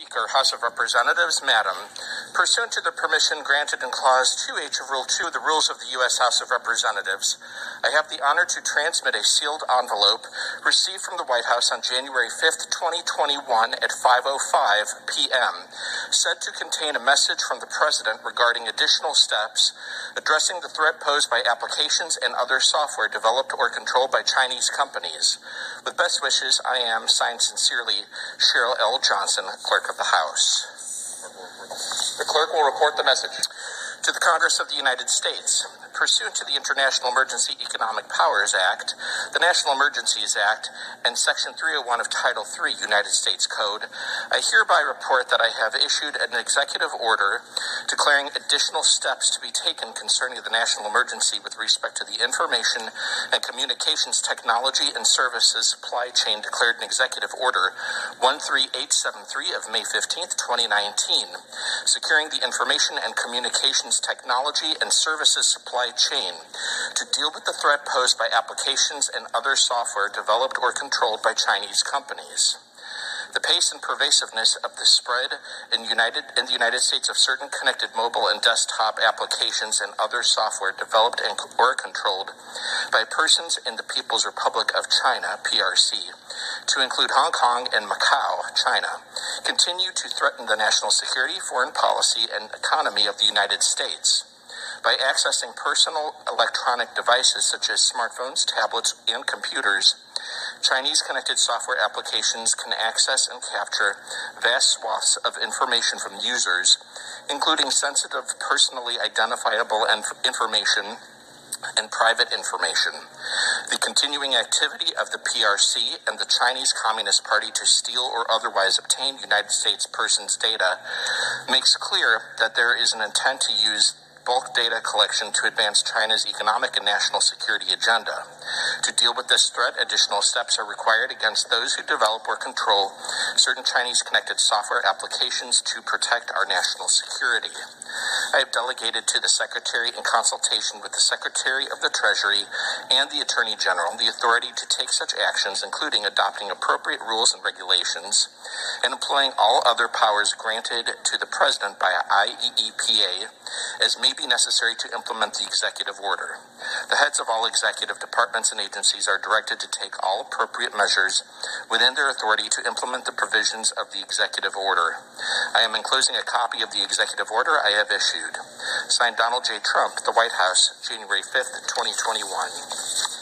Speaker, House of Representatives, Madam, pursuant to the permission granted in Clause 2H of Rule 2 of the Rules of the U.S. House of Representatives, I have the honor to transmit a sealed envelope received from the White House on January 5th, 2021 at 5:05 p.m., said to contain a message from the President regarding additional steps addressing the threat posed by applications and other software developed or controlled by Chinese companies. With best wishes, I am, signed sincerely, Cheryl L. Johnson, Clerk of the House. The clerk will report the message. To the Congress of the United States, pursuant to the International Emergency Economic Powers Act, the National Emergencies Act, and Section 301 of Title III United States Code, I hereby report that I have issued an executive order declaring additional steps to be taken concerning the national emergency with respect to the information and communications technology and services supply chain, declared in Executive Order 13873 of May 15th, 2019, securing the information and communications technology and services supply chain to deal with the threat posed by applications and other software developed or controlled by Chinese companies. The pace and pervasiveness of the spread in the United States of certain connected mobile and desktop applications and other software developed or controlled by persons in the People's Republic of China, PRC, to include Hong Kong and Macau, China, continue to threaten the national security, foreign policy, and economy of the United States. By accessing personal electronic devices such as smartphones, tablets, and computers, Chinese connected software applications can access and capture vast swaths of information from users, including sensitive, personally identifiable information and private information. The continuing activity of the PRC and the Chinese Communist Party to steal or otherwise obtain United States persons' data makes clear that there is an intent to use bulk data collection to advance China's economic and national security agenda. To deal with this threat, additional steps are required against those who develop or control certain Chinese connected software applications to protect our national security. I have delegated to the Secretary, in consultation with the Secretary of the Treasury and the Attorney General, the authority to take such actions, including adopting appropriate rules and regulations and employing all other powers granted to the President by IEEPA as may be necessary to implement the executive order. The heads of all executive departments and agencies are directed to take all appropriate measures within their authority to implement the provisions of the executive order. I am enclosing a copy of the executive order I have issued. Signed, Donald J. Trump, the White House, January 5th, 2021.